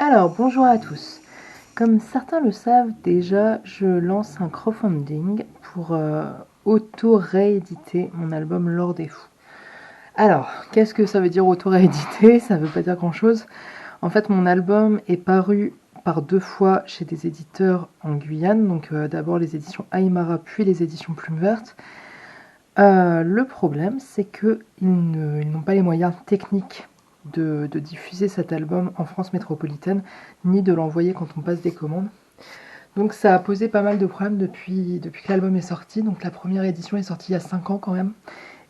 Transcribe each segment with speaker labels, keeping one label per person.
Speaker 1: Alors, bonjour à tous. Comme certains le savent déjà, je lance un crowdfunding pour auto-rééditer mon album L'Or des Fous. Alors, qu'est-ce que ça veut dire auto-rééditer? Ça veut pas dire grand-chose. En fait, mon album est paru par 2 fois chez des éditeurs en Guyane, donc d'abord les éditions Aymara, puis les éditions Plume Verte. Le problème, c'est qu'ils n'ont pas les moyens techniques de diffuser cet album en France métropolitaine, ni de l'envoyer quand on passe des commandes. Donc ça a posé pas mal de problèmes depuis que l'album est sorti. Donc la première édition est sortie il y a 5 ans quand même,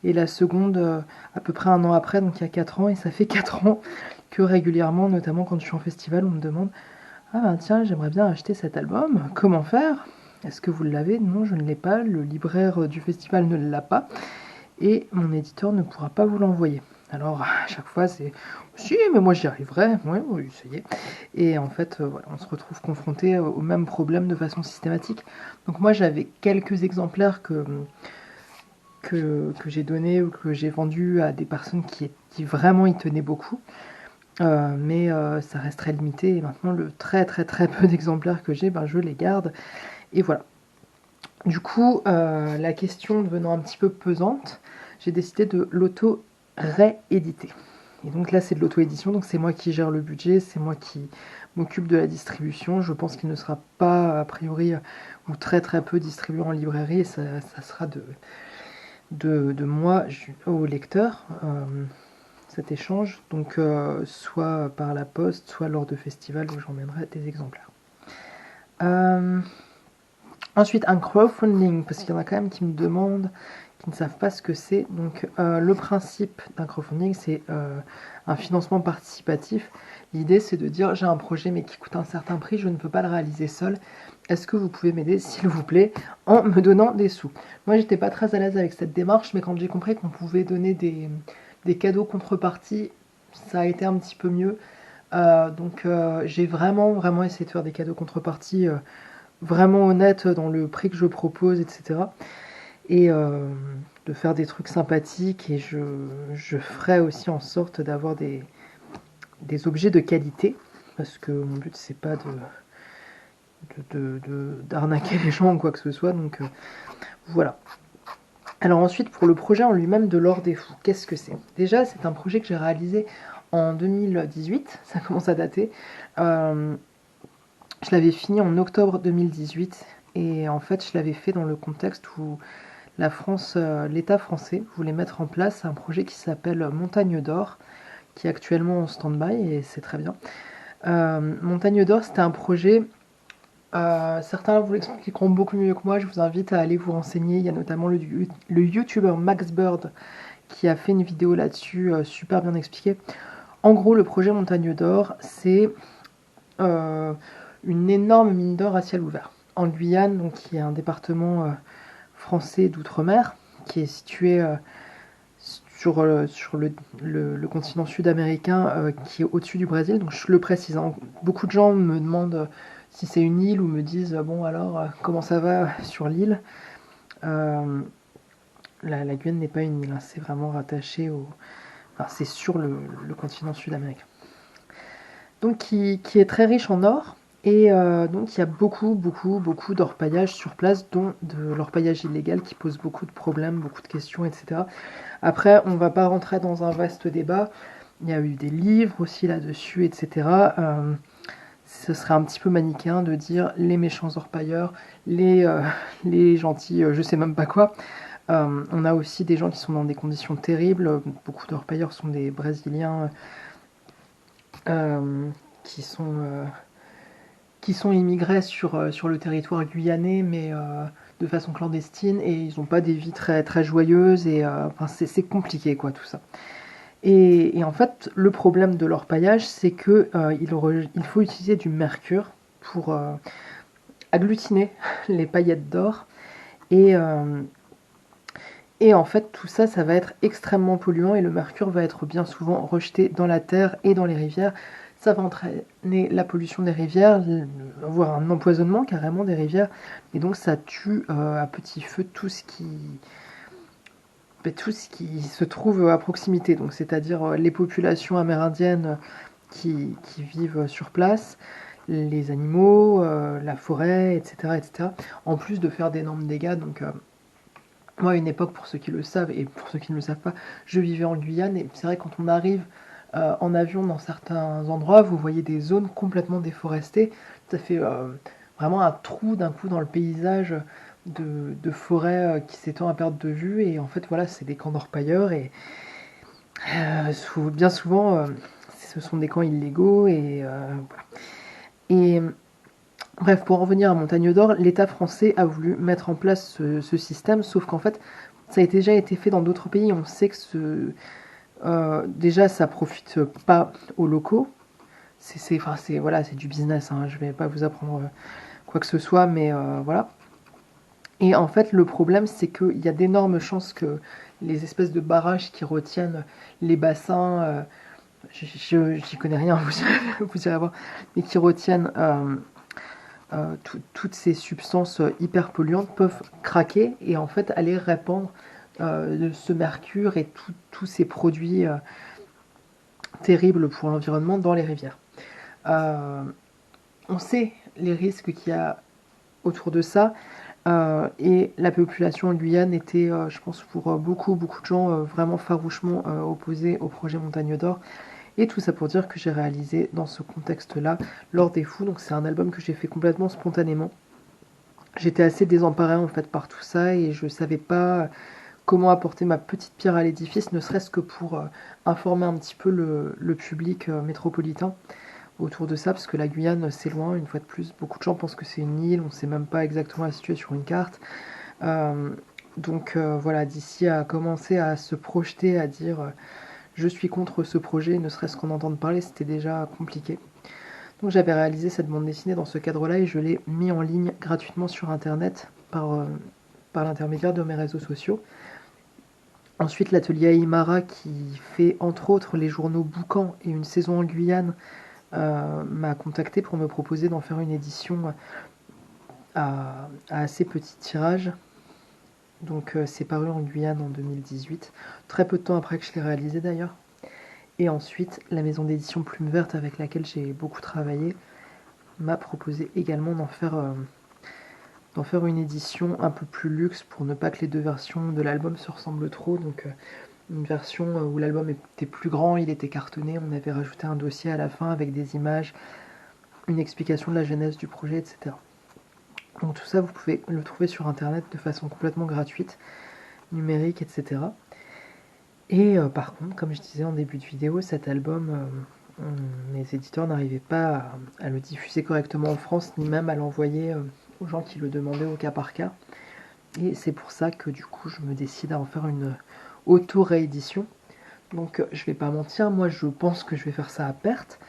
Speaker 1: et la seconde à peu près un an après, donc il y a 4 ans, et ça fait 4 ans que régulièrement, notamment quand je suis en festival, on me demande « Ah ben tiens, j'aimerais bien acheter cet album, comment faire ? Est-ce que vous l'avez ? Non, je ne l'ai pas, le libraire du festival ne l'a pas, et mon éditeur ne pourra pas vous l'envoyer. » Alors à chaque fois c'est « Si, mais moi j'y arriverai, oui, oui, ça y est. » Et en fait, voilà, on se retrouve confronté au même problème de façon systématique. Donc moi j'avais quelques exemplaires que j'ai donnés ou que j'ai vendus à des personnes qui vraiment y tenaient beaucoup. Mais ça reste très limité, et maintenant le très peu d'exemplaires que j'ai, ben, je les garde, et voilà. Du coup, la question devenant un petit peu pesante, j'ai décidé de l'auto-rééditer. Et donc là, c'est de l'auto-édition, donc c'est moi qui gère le budget, c'est moi qui m'occupe de la distribution. Je pense qu'il ne sera pas, a priori, ou très peu distribué en librairie, et ça sera de moi au lecteur, cet échange. Donc soit par la poste, soit lors de festivals où j'emmènerai des exemplaires. Ensuite, un crowdfunding, parce qu'il y en a quand même qui me demandent, qui ne savent pas ce que c'est. Donc, le principe d'un crowdfunding, c'est un financement participatif. L'idée, c'est de dire, j'ai un projet, mais qui coûte un certain prix, je ne peux pas le réaliser seul. Est-ce que vous pouvez m'aider, s'il vous plaît, en me donnant des sous? Moi, j'étais pas très à l'aise avec cette démarche, mais quand j'ai compris qu'on pouvait donner des cadeaux contrepartie, ça a été un petit peu mieux. Donc, j'ai vraiment essayé de faire des cadeaux contrepartie vraiment honnête dans le prix que je propose, etc. Et de faire des trucs sympathiques, et je ferai aussi en sorte d'avoir des objets de qualité, parce que mon but c'est pas d'arnaquer les gens ou quoi que ce soit, donc voilà. Alors ensuite, pour le projet en lui-même de l'Or des Fous, qu'est-ce que c'est? Déjà, c'est un projet que j'ai réalisé en 2018, ça commence à dater. Je l'avais fini en octobre 2018, et en fait je l'avais fait dans le contexte où la France, l'État français voulait mettre en place un projet qui s'appelle Montagne d'Or, qui est actuellement en stand-by, et c'est très bien. Montagne d'Or, c'était un projet, certains vous l'expliqueront beaucoup mieux que moi, je vous invite à aller vous renseigner. Il y a notamment le youtubeur Max Bird qui a fait une vidéo là-dessus, super bien expliquée. En gros, le projet Montagne d'Or, c'est une énorme mine d'or à ciel ouvert en Guyane, donc qui est un département français d'outre-mer, qui est situé sur le continent sud-américain, qui est au-dessus du Brésil. Donc je le précise, hein. Beaucoup de gens me demandent si c'est une île, ou me disent bon alors comment ça va sur l'île. La Guyane n'est pas une île, hein, c'est vraiment rattaché enfin, c'est sur le continent sud-américain. Donc qui est très riche en or. Et donc il y a beaucoup d'orpaillage sur place, dont de l'orpaillage illégal qui pose beaucoup de problèmes, beaucoup de questions, etc. Après, on ne va pas rentrer dans un vaste débat. Il y a eu des livres aussi là-dessus, etc. Ce serait un petit peu manichéen de dire les méchants orpailleurs, les gentils, je sais même pas quoi. On a aussi des gens qui sont dans des conditions terribles. Beaucoup d'orpailleurs sont des Brésiliens qui sont immigrés sur le territoire guyanais, mais de façon clandestine, et ils n'ont pas des vies très joyeuses, et enfin, c'est compliqué quoi tout ça. Et en fait, le problème de l'orpaillage, c'est que il faut utiliser du mercure pour agglutiner les paillettes d'or, et en fait tout ça, ça va être extrêmement polluant, et le mercure va être bien souvent rejeté dans la terre et dans les rivières. Ça va entraîner la pollution des rivières, voire un empoisonnement carrément des rivières, et donc ça tue à petit feu tout ce qui se trouve à proximité, donc c'est-à-dire les populations amérindiennes qui vivent sur place, les animaux, la forêt, etc., etc. En plus de faire d'énormes dégâts. Donc, moi, à une époque, pour ceux qui le savent et pour ceux qui ne le savent pas, je vivais en Guyane et c'est vrai quand on arrive en avion dans certains endroits, vous voyez des zones complètement déforestées. Ça fait vraiment un trou d'un coup dans le paysage de forêt qui s'étend à perte de vue. Et en fait, voilà, c'est des camps d'orpailleurs et bien souvent, ce sont des camps illégaux. Et bref, pour en revenir à Montagne d'Or, l'État français a voulu mettre en place ce système, sauf qu'en fait, ça a déjà été fait dans d'autres pays. On sait que déjà, ça profite pas aux locaux. Voilà, c'est du business, hein. Je vais pas vous apprendre quoi que ce soit, mais voilà. Et en fait, le problème, c'est qu'il y a d'énormes chances que les espèces de barrages qui retiennent les bassins, j'y connais rien, vous irez voir, mais qui retiennent toutes ces substances hyper polluantes peuvent craquer et en fait aller répandre ce mercure et tous ces produits terribles pour l'environnement dans les rivières. On sait les risques qu'il y a autour de ça. Et la population en Guyane était, je pense, pour beaucoup de gens, vraiment farouchement opposés au projet Montagne d'Or. Et tout ça pour dire que j'ai réalisé dans ce contexte-là L'Or des Fous. Donc c'est un album que j'ai fait complètement spontanément. J'étais assez désemparée en fait par tout ça et je savais pas comment apporter ma petite pierre à l'édifice, ne serait-ce que pour informer un petit peu le public métropolitain autour de ça, parce que la Guyane, c'est loin, une fois de plus. Beaucoup de gens pensent que c'est une île, on ne sait même pas exactement la situer sur une carte. Donc voilà, d'ici à commencer à se projeter, à dire je suis contre ce projet, ne serait-ce qu'en entendre parler, c'était déjà compliqué. Donc j'avais réalisé cette bande dessinée dans ce cadre-là et je l'ai mis en ligne gratuitement sur Internet par l'intermédiaire de mes réseaux sociaux. Ensuite, l'atelier Aymara, qui fait entre autres les journaux Boucan et une saison en Guyane, m'a contacté pour me proposer d'en faire une édition à assez petit tirage. Donc c'est paru en Guyane en 2018, très peu de temps après que je l'ai réalisé d'ailleurs. Et ensuite, la maison d'édition Plume Verte, avec laquelle j'ai beaucoup travaillé, m'a proposé également d'en faire une édition un peu plus luxe pour ne pas que les deux versions de l'album se ressemblent trop. Donc une version où l'album était plus grand, il était cartonné, on avait rajouté un dossier à la fin avec des images, une explication de la genèse du projet, etc. Donc tout ça, vous pouvez le trouver sur Internet de façon complètement gratuite, numérique, etc. Et par contre, comme je disais en début de vidéo, cet album, les éditeurs n'arrivaient pas à le diffuser correctement en France, ni même à l'envoyer aux gens qui le demandaient au cas par cas. Et c'est pour ça que du coup, je me décide à en faire une auto-réédition. Donc je vais pas mentir, moi je pense que je vais faire ça à perte.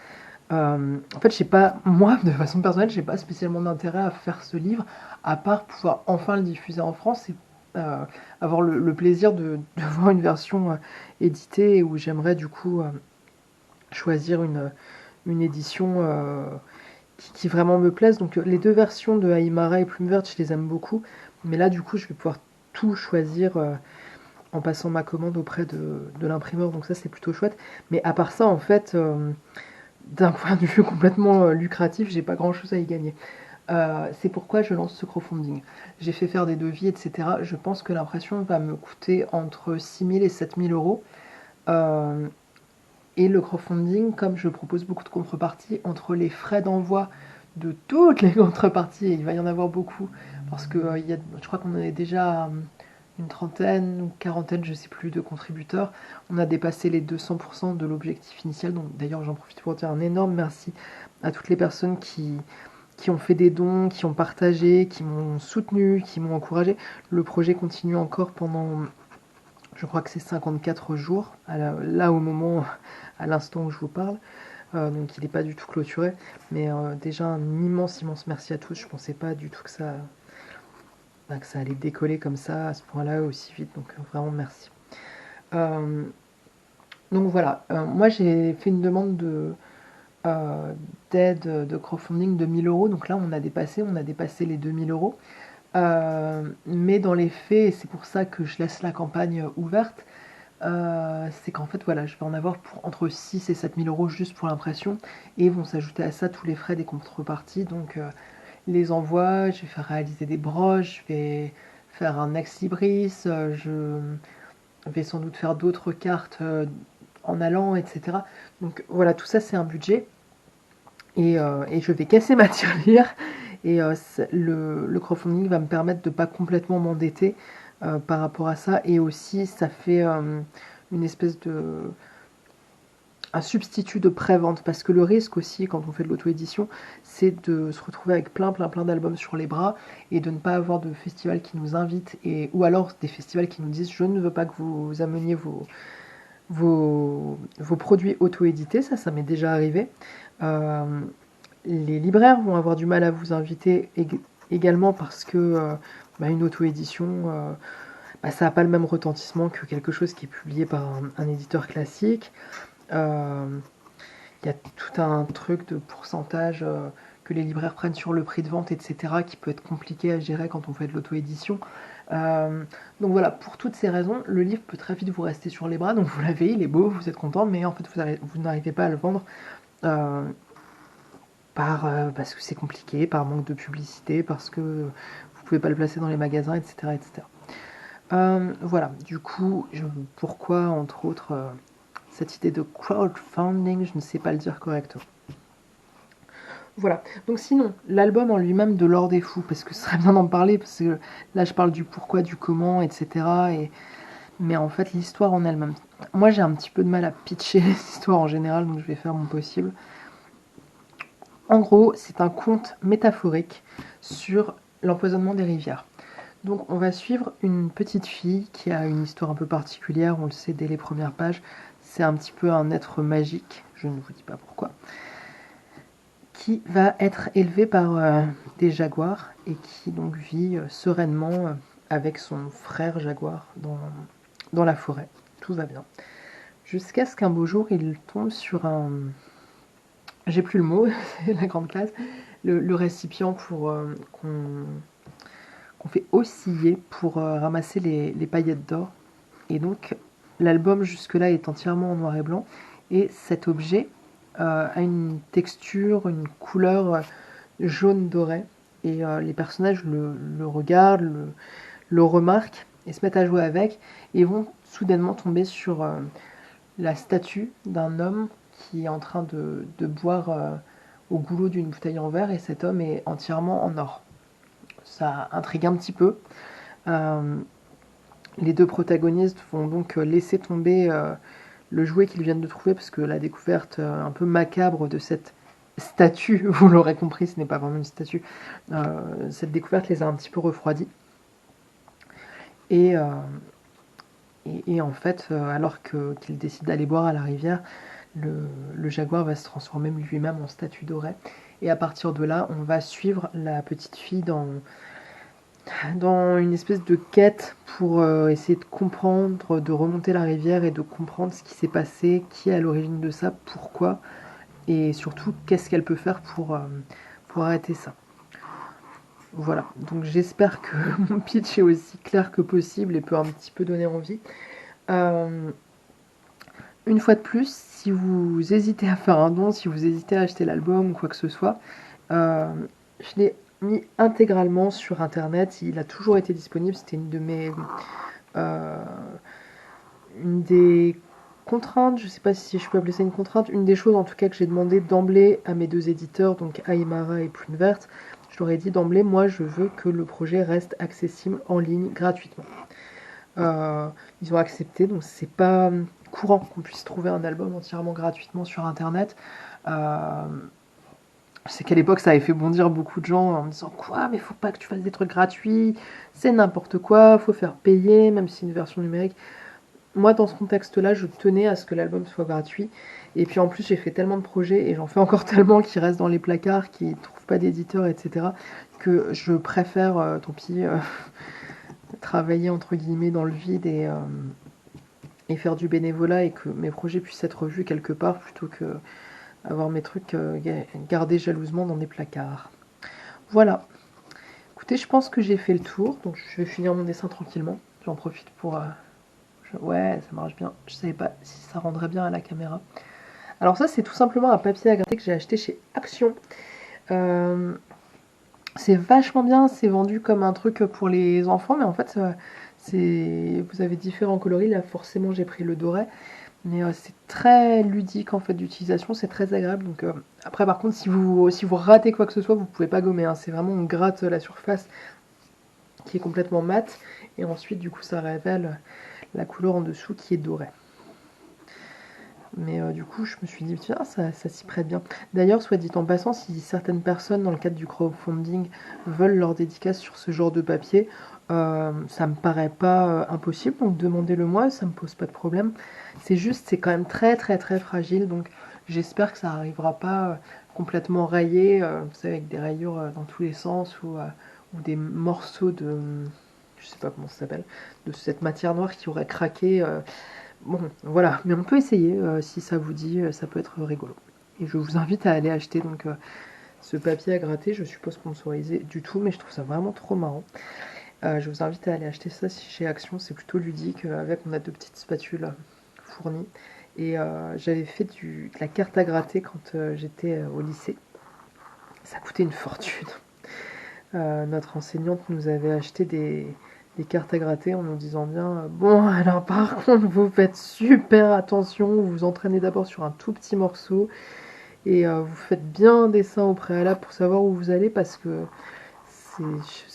Speaker 1: En fait, moi, de façon personnelle, j'ai pas spécialement d'intérêt à faire ce livre, à part pouvoir enfin le diffuser en France et avoir le plaisir de voir une version éditée où j'aimerais du coup choisir une édition qui vraiment me plaise. Donc les deux versions de Aymara et Plume Verte, je les aime beaucoup, mais là du coup je vais pouvoir tout choisir en passant ma commande auprès de l'imprimeur, donc ça c'est plutôt chouette. Mais à part ça, en fait, d'un point de vue complètement lucratif, j'ai pas grand chose à y gagner. C'est pourquoi je lance ce crowdfunding. J'ai fait faire des devis, etc. Je pense que l'impression va me coûter entre 6 000 et 7 000 euros. Et le crowdfunding, comme je propose beaucoup de contreparties, entre les frais d'envoi de toutes les contreparties, et il va y en avoir beaucoup, parce que je crois qu'on est déjà une trentaine ou quarantaine, je sais plus, de contributeurs. On a dépassé les 200% de l'objectif initial. Donc d'ailleurs, j'en profite pour dire un énorme merci à toutes les personnes qui ont fait des dons, qui ont partagé, qui m'ont soutenu, qui m'ont encouragé. Le projet continue encore pendant, je crois que c'est 54 jours, là au moment, à l'instant où je vous parle. Donc il n'est pas du tout clôturé. Mais déjà un immense merci à tous. Je ne pensais pas du tout que ça allait décoller comme ça, à ce point-là, aussi vite. Donc vraiment merci. Donc voilà, moi j'ai fait une demande d'aide de crowdfunding de 1 000 euros. Donc là on a dépassé les 2 000 euros. Mais dans les faits, et c'est pour ça que je laisse la campagne ouverte, c'est qu'en fait, voilà, je vais en avoir pour entre 6 et 7 000 euros juste pour l'impression, et vont s'ajouter à ça tous les frais des contreparties, donc les envois, je vais faire réaliser des broches, je vais faire un ex-libris, je vais sans doute faire d'autres cartes en allant, etc. Donc voilà, tout ça c'est un budget, et je vais casser ma tirelire, et le crowdfunding va me permettre de ne pas complètement m'endetter par rapport à ça, et aussi ça fait une espèce de un substitut de pré-vente, parce que le risque aussi quand on fait de l'auto-édition, c'est de se retrouver avec plein d'albums sur les bras et de ne pas avoir de festival qui nous invite, ou alors des festivals qui nous disent je ne veux pas que vous ameniez vos produits auto-édités. Ça m'est déjà arrivé. Les libraires vont avoir du mal à vous inviter également, parce que une auto-édition, ça n'a pas le même retentissement que quelque chose qui est publié par un éditeur classique. Il y a tout un truc de pourcentage que les libraires prennent sur le prix de vente, etc., qui peut être compliqué à gérer quand on fait de l'auto-édition. Donc voilà, pour toutes ces raisons, le livre peut très vite vous rester sur les bras, donc vous l'avez, il est beau, vous êtes content, mais en fait vous n'arrivez pas à le vendre parce que c'est compliqué, par manque de publicité, parce que vous pouvez pas le placer dans les magasins, etc. etc. Voilà, du coup, pourquoi, entre autres, cette idée de crowdfunding, je ne sais pas le dire correctement. Voilà, donc sinon, l'album en lui-même de L'Or des Fous, parce que ce serait bien d'en parler, parce que là je parle du pourquoi, du comment, etc. Mais en fait, l'histoire en elle-même. Moi j'ai un petit peu de mal à pitcher les histoires en général, donc je vais faire mon possible. En gros, c'est un conte métaphorique sur l'empoisonnement des rivières. Donc on va suivre une petite fille qui a une histoire un peu particulière, on le sait dès les premières pages. C'est un petit peu un être magique, je ne vous dis pas pourquoi, qui va être élevé par des jaguars et qui donc vit sereinement avec son frère jaguar dans la forêt. Tout va bien. Jusqu'à ce qu'un beau jour, il tombe sur un... J'ai plus le mot, c'est la grande classe. Le récipient qu'on fait osciller pour ramasser les paillettes d'or. Et donc, l'album jusque-là est entièrement en noir et blanc. Et cet objet a une texture, une couleur jaune doré. Et les personnages le regardent, le remarquent et se mettent à jouer avec. Et vont soudainement tomber sur la statue d'un homme qui est en train de boire au goulot d'une bouteille en verre. Et cet homme est entièrement en or. Ça intrigue un petit peu. Les deux protagonistes vont donc laisser tomber le jouet qu'ils viennent de trouver, parce que la découverte un peu macabre de cette statue, vous l'aurez compris, ce n'est pas vraiment une statue, cette découverte les a un petit peu refroidis. Et en fait, alors qu'ils décident d'aller boire à la rivière, le jaguar va se transformer lui-même en statue dorée. Et à partir de là, on va suivre la petite fille dans une espèce de quête pour essayer de comprendre, de remonter la rivière et de comprendre ce qui s'est passé, qui est à l'origine de ça, pourquoi, et surtout qu'est-ce qu'elle peut faire pour arrêter ça. Voilà, donc j'espère que mon pitch est aussi clair que possible et peut un petit peu donner envie. Une fois de plus, si vous hésitez à faire un don, si vous hésitez à acheter l'album ou quoi que ce soit, je l'ai mis intégralement sur internet, il a toujours été disponible, c'était une des contraintes, je sais pas si je peux appeler ça une contrainte, une des choses en tout cas que j'ai demandé d'emblée à mes deux éditeurs, donc Aymara et Plume Verte. Je leur ai dit d'emblée, moi je veux que le projet reste accessible en ligne gratuitement. Ils ont accepté, donc c'est pas courant qu'on puisse trouver un album entièrement gratuitement sur internet. C'est qu'à l'époque ça avait fait bondir beaucoup de gens en me disant quoi, mais faut pas que tu fasses des trucs gratuits, c'est n'importe quoi, faut faire payer, même si c'est une version numérique. Moi dans ce contexte là je tenais à ce que l'album soit gratuit, et puis en plus j'ai fait tellement de projets et j'en fais encore tellement qui restent dans les placards, qui trouvent pas d'éditeur, etc., que je préfère tant pis travailler entre guillemets dans le vide et faire du bénévolat et que mes projets puissent être vus quelque part plutôt que avoir mes trucs gardés jalousement dans des placards. Voilà. Écoutez, je pense que j'ai fait le tour, donc je vais finir mon dessin tranquillement. J'en profite pour Ouais, ça marche bien. Je savais pas si ça rendrait bien à la caméra. Alors ça, c'est tout simplement un papier à gratter que j'ai acheté chez Action. Euh, c'est vachement bien, c'est vendu comme un truc pour les enfants, mais en fait, vous avez différents coloris. Là, forcément, j'ai pris le doré. Mais c'est très ludique en fait d'utilisation, c'est très agréable. Donc après par contre si vous ratez quoi que ce soit, vous pouvez pas gommer, hein. C'est vraiment on gratte la surface qui est complètement mate et ensuite du coup ça révèle la couleur en dessous qui est dorée. Mais du coup je me suis dit tiens ça s'y prête bien. D'ailleurs soit dit en passant, si certaines personnes dans le cadre du crowdfunding veulent leur dédicace sur ce genre de papier, ça me paraît pas impossible, donc demandez-le moi, ça me pose pas de problème. C'est juste, c'est quand même très très très fragile, donc j'espère que ça arrivera pas complètement rayé, vous savez, avec des rayures dans tous les sens ou des morceaux de, je sais pas comment ça s'appelle, de cette matière noire qui aurait craqué. Bon, voilà, mais on peut essayer, si ça vous dit, ça peut être rigolo. Et je vous invite à aller acheter donc ce papier à gratter, je suis pas sponsorisé du tout, mais je trouve ça vraiment trop marrant. Je vous invite à aller acheter ça chez Action, c'est plutôt ludique. Avec, on a deux petites spatules fournies. Et j'avais fait de la carte à gratter quand j'étais au lycée. Ça coûtait une fortune. Notre enseignante nous avait acheté des cartes à gratter en nous disant bien bon, alors par contre, vous faites super attention, vous vous entraînez d'abord sur un tout petit morceau et vous faites bien un dessin au préalable pour savoir où vous allez parce que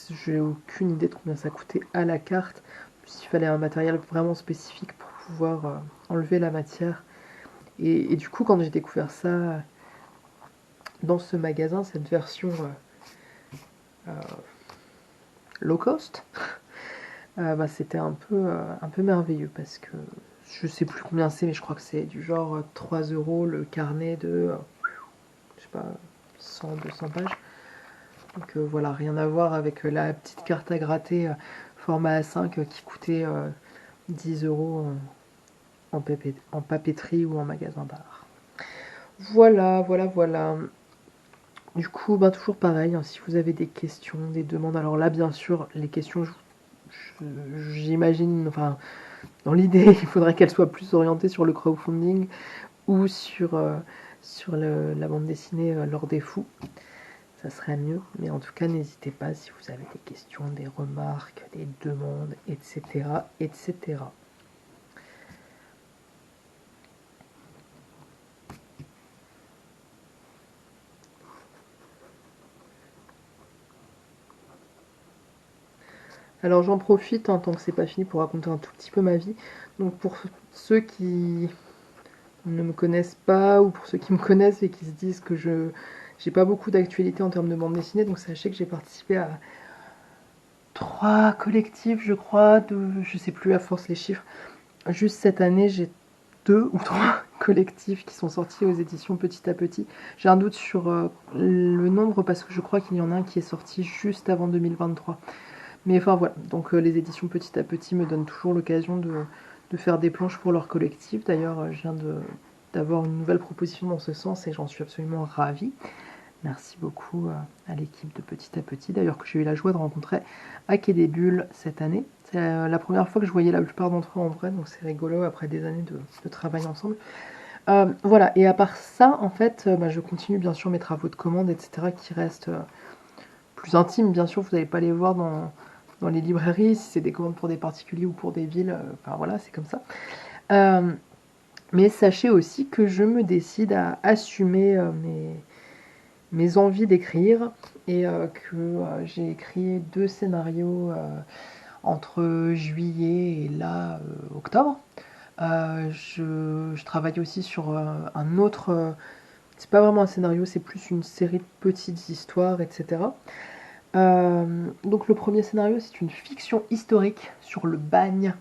Speaker 1: j'ai aucune idée de combien ça coûtait à la carte. Il fallait un matériel vraiment spécifique pour pouvoir enlever la matière. Et du coup, quand j'ai découvert ça dans ce magasin, cette version euh, low cost, bah, c'était un peu merveilleux parce que je sais plus combien c'est, mais je crois que c'est du genre 3 € le carnet de, je sais pas, 100-200 pages. Donc voilà, rien à voir avec la petite carte à gratter format A5 qui coûtait 10 € en papeterie ou en magasin d'art. Voilà, voilà, voilà. Du coup, ben, toujours pareil, hein, si vous avez des questions, des demandes, alors là, bien sûr, les questions, j'imagine, enfin, dans l'idée, il faudrait qu'elles soient plus orientées sur le crowdfunding ou sur la bande dessinée L'Or des Fous. Ça serait mieux, mais en tout cas, n'hésitez pas si vous avez des questions, des remarques, des demandes, etc., etc. Alors j'en profite, hein, tant que c'est pas fini, pour raconter un tout petit peu ma vie. Donc pour ceux qui ne me connaissent pas, ou pour ceux qui me connaissent et qui se disent que je j'ai pas beaucoup d'actualité en termes de bande dessinée, donc sachez que j'ai participé à 3 collectifs, je crois, je sais plus à force les chiffres. Juste cette année, j'ai 2 ou 3 collectifs qui sont sortis aux éditions Petit à Petit. J'ai un doute sur le nombre parce que je crois qu'il y en a un qui est sorti juste avant 2023. Mais enfin voilà, donc les éditions Petit à Petit me donnent toujours l'occasion de faire des planches pour leur collectif. D'ailleurs, je viens d'avoir une nouvelle proposition dans ce sens et j'en suis absolument ravie. Merci beaucoup à l'équipe de Petit à Petit, d'ailleurs que j'ai eu la joie de rencontrer à Quai des Bulles cette année. C'est la première fois que je voyais la plupart d'entre eux en vrai, donc c'est rigolo après des années de travail ensemble. Voilà, et à part ça, en fait, bah, je continue bien sûr mes travaux de commande, etc., qui restent plus intimes. Bien sûr, vous n'allez pas les voir dans les librairies, si c'est des commandes pour des particuliers ou pour des villes, enfin voilà, c'est comme ça. Mais sachez aussi que je me décide à assumer mes envies d'écrire et que j'ai écrit 2 scénarios entre juillet et là, octobre. Je travaille aussi sur un autre... c'est pas vraiment un scénario, c'est plus une série de petites histoires, etc. Donc le premier scénario, c'est une fiction historique sur le bagne.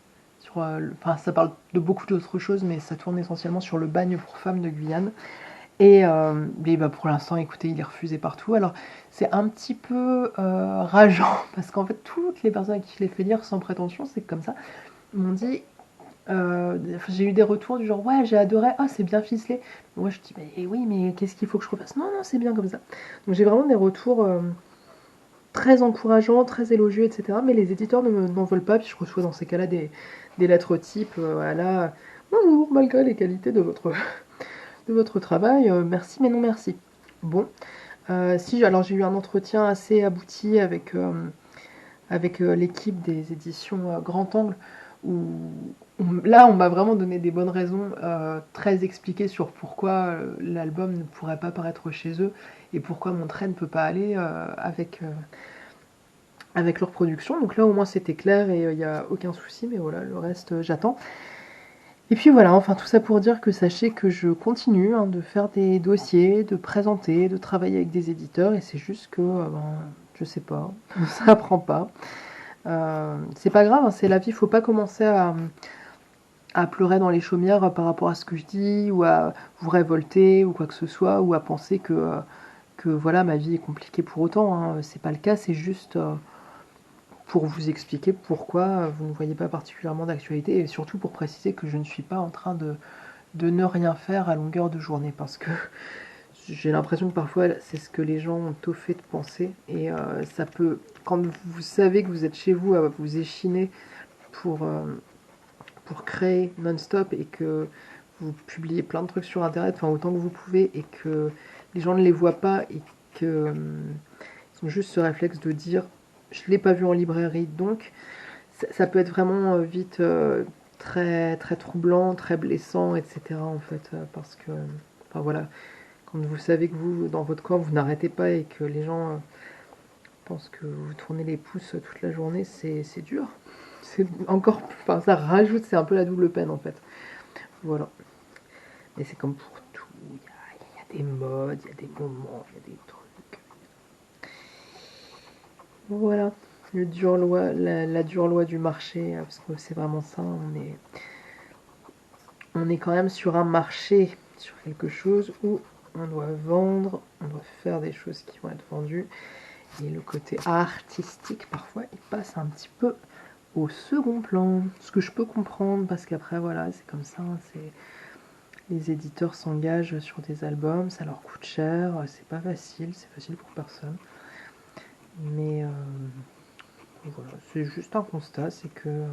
Speaker 1: Enfin, ça parle de beaucoup d'autres choses, mais ça tourne essentiellement sur le bagne pour femmes de Guyane. Et bah, pour l'instant, écoutez, il est refusé partout. Alors, c'est un petit peu rageant, parce qu'en fait, toutes les personnes à qui je l'ai fait lire, sans prétention, c'est comme ça, m'ont dit... j'ai eu des retours du genre ouais j'ai adoré, ah c'est bien ficelé. Moi je dis mais oui mais qu'est-ce qu'il faut que je refasse? Non non c'est bien comme ça. Donc j'ai vraiment des retours très encourageants, très élogieux, etc. Mais les éditeurs n'en veulent pas, puis je reçois dans ces cas-là des lettres type à la bonjour, malgré les qualités de votre travail, merci mais non merci. Bon, si alors j'ai eu un entretien assez abouti avec l'équipe des éditions Grand Angle, où là on m'a vraiment donné des bonnes raisons, très expliquées sur pourquoi l'album ne pourrait pas paraître chez eux et pourquoi mon trait ne peut pas aller avec leur production. Donc là au moins c'était clair et il n'y a aucun souci, mais voilà, le reste j'attends. Et puis voilà, enfin tout ça pour dire que sachez que je continue de faire des dossiers, de présenter, de travailler avec des éditeurs, et c'est juste que, je sais pas, ça prend pas. C'est pas grave, c'est la vie, faut pas commencer à pleurer dans les chaumières par rapport à ce que je dis, ou à vous révolter, ou quoi que ce soit, ou à penser que voilà, ma vie est compliquée pour autant. C'est pas le cas, c'est juste pour vous expliquer pourquoi vous ne voyez pas particulièrement d'actualité, et surtout pour préciser que je ne suis pas en train de ne rien faire à longueur de journée, parce que j'ai l'impression que parfois c'est ce que les gens ont au fait de penser, et ça peut, quand vous savez que vous êtes chez vous à vous échiner pour créer non-stop et que vous publiez plein de trucs sur internet, enfin autant que vous pouvez, et que les gens ne les voient pas et que ils ont juste ce réflexe de dire je l'ai pas vu en librairie, donc ça peut être vraiment vite très très troublant, très blessant, etc. en fait, parce que enfin voilà, quand vous savez que vous dans votre corps vous n'arrêtez pas et que les gens pensent que vous tournez les pouces toute la journée, c'est dur. C'est encore, enfin ça rajoute, c'est un peu la double peine en fait. Voilà. Et c'est comme pour tout, il y a des modes, il y a des moments, il y a des trucs. Voilà, la dure loi du marché, parce que c'est vraiment ça, on est quand même sur un marché, sur quelque chose où on doit vendre, on doit faire des choses qui vont être vendues, et le côté artistique, parfois, il passe un petit peu au second plan, ce que je peux comprendre, parce qu'après, voilà, c'est comme ça, c'est... Les éditeurs s'engagent sur des albums, ça leur coûte cher, c'est pas facile, c'est facile pour personne. Mais voilà, c'est juste un constat, c'est que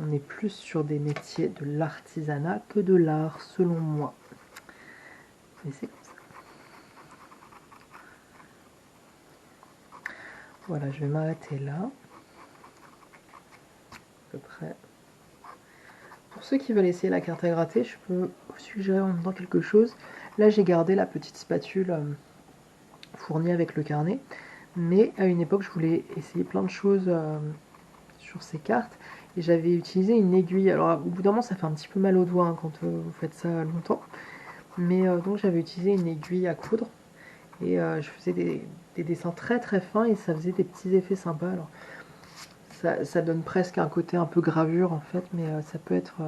Speaker 1: on est plus sur des métiers de l'artisanat que de l'art, selon moi. Et c'est comme ça. Voilà, je vais m'arrêter là. À peu près. Pour ceux qui veulent essayer la carte à gratter, je peux vous suggérer en même temps quelque chose. Là, j'ai gardé la petite spatule fournie avec le carnet. Mais à une époque, je voulais essayer plein de choses sur ces cartes. Et j'avais utilisé une aiguille. Alors, au bout d'un moment, ça fait un petit peu mal aux doigts quand vous faites ça longtemps. Mais donc, j'avais utilisé une aiguille à coudre. Et je faisais des dessins très très fins et ça faisait des petits effets sympas. Alors, ça donne presque un côté un peu gravure en fait, mais ça peut être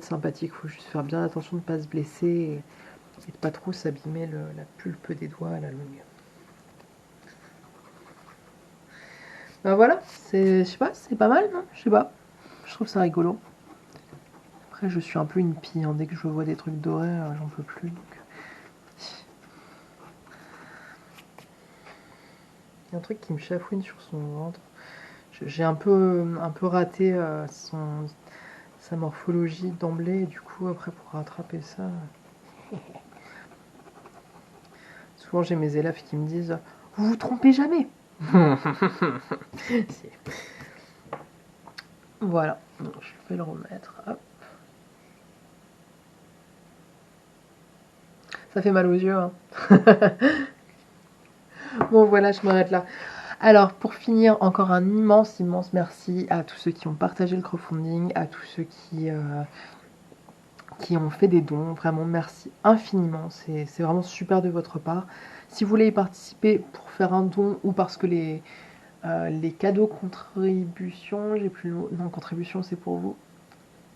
Speaker 1: sympathique. Il faut juste faire bien attention de ne pas se blesser et de pas trop s'abîmer la pulpe des doigts à la longue. Ben voilà, je sais pas, c'est pas mal, non? Je sais pas, je trouve ça rigolo. Après, je suis un peu une pie, dès que je vois des trucs dorés, j'en peux plus. Donc... Il y a un truc qui me chafouine sur son ventre. J'ai un peu raté sa morphologie d'emblée, et du coup, après, pour rattraper ça... Souvent, j'ai mes élèves qui me disent « Vous vous trompez jamais !» Voilà, donc, je vais le remettre. Hop. Ça fait mal aux yeux. Hein. Bon, voilà, je m'arrête là. Alors, pour finir, encore un immense merci à tous ceux qui ont partagé le crowdfunding, à tous ceux qui ont fait des dons. Vraiment, merci infiniment. C'est vraiment super de votre part. Si vous voulez y participer pour faire un don ou parce que les cadeaux contributions, j'ai plus le mot. Non, contribution, c'est pour vous.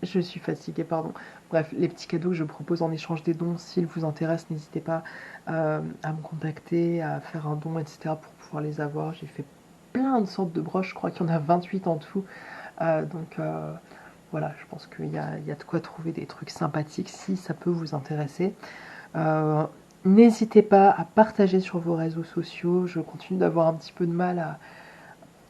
Speaker 1: Je suis fatiguée, pardon. Bref, les petits cadeaux que je propose en échange des dons, s'ils vous intéressent, n'hésitez pas à me contacter, à faire un don, etc. pour pouvoir les avoir. J'ai fait plein de sortes de broches, je crois qu'il y en a 28 en tout. Donc voilà, je pense qu'il y a de quoi trouver des trucs sympathiques si ça peut vous intéresser. N'hésitez pas à partager sur vos réseaux sociaux. Je continue d'avoir un petit peu de mal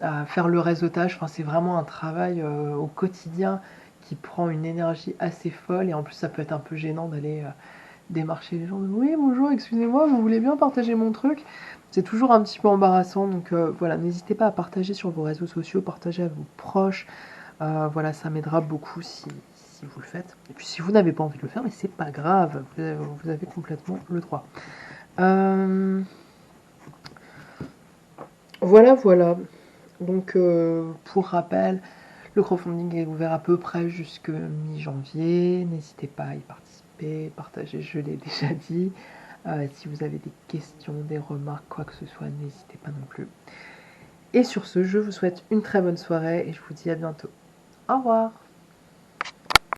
Speaker 1: à faire le réseautage. Enfin, c'est vraiment un travail au quotidien qui prend une énergie assez folle. Et en plus, ça peut être un peu gênant d'aller démarcher les gens. Oui, bonjour, excusez-moi, vous voulez bien partager mon truc? C'est toujours un petit peu embarrassant. Donc voilà, n'hésitez pas à partager sur vos réseaux sociaux, partager à vos proches. Voilà, ça m'aidera beaucoup si vous le faites. Et puis si vous n'avez pas envie de le faire, mais c'est pas grave, vous avez complètement le droit. Voilà, voilà. Donc pour rappel, le crowdfunding est ouvert à peu près jusque mi-janvier. N'hésitez pas à y participer, partager, je l'ai déjà dit. Si vous avez des questions, des remarques, quoi que ce soit, n'hésitez pas non plus. Et sur ce, je vous souhaite une très bonne soirée et je vous dis à bientôt. Au revoir!